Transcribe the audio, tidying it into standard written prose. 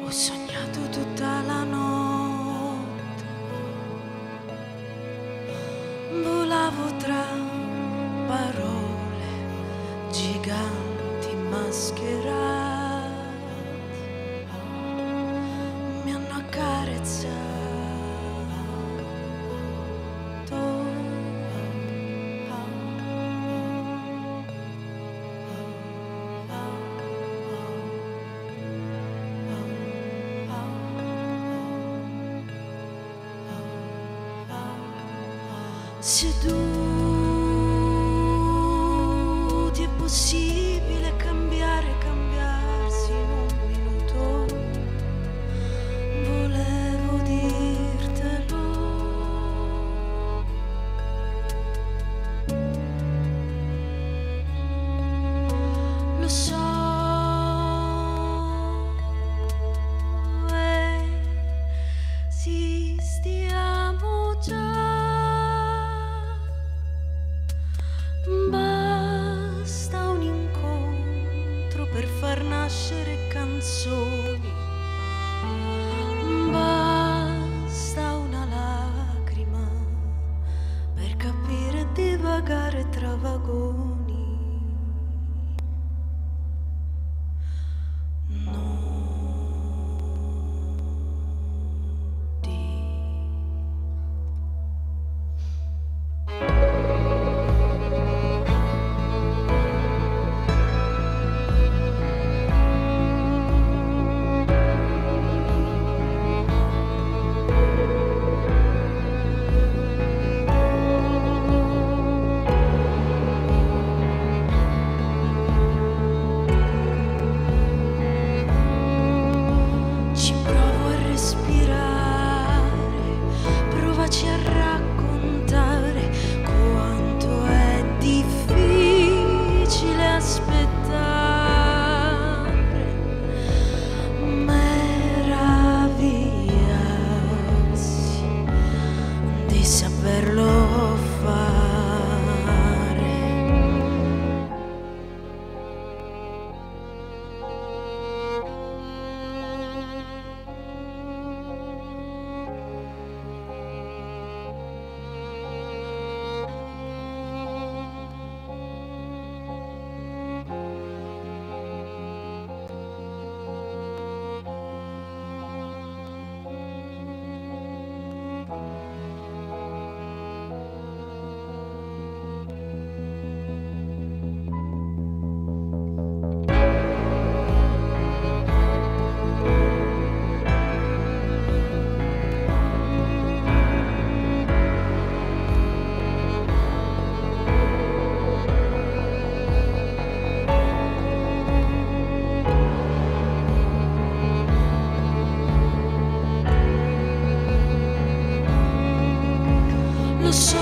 Ho sognato tutta la notte, volavo tra parole giganti mascherate, mi hanno accarezzato. Seduti è possibile cambiarsi in un minuto. Volevo dirtelo. Lo so, esistiamo già. Basta un incontro per far nascere canzoni, basta una lacrima per capire e divagare tra vagoni. Saperlo fare. Lo so,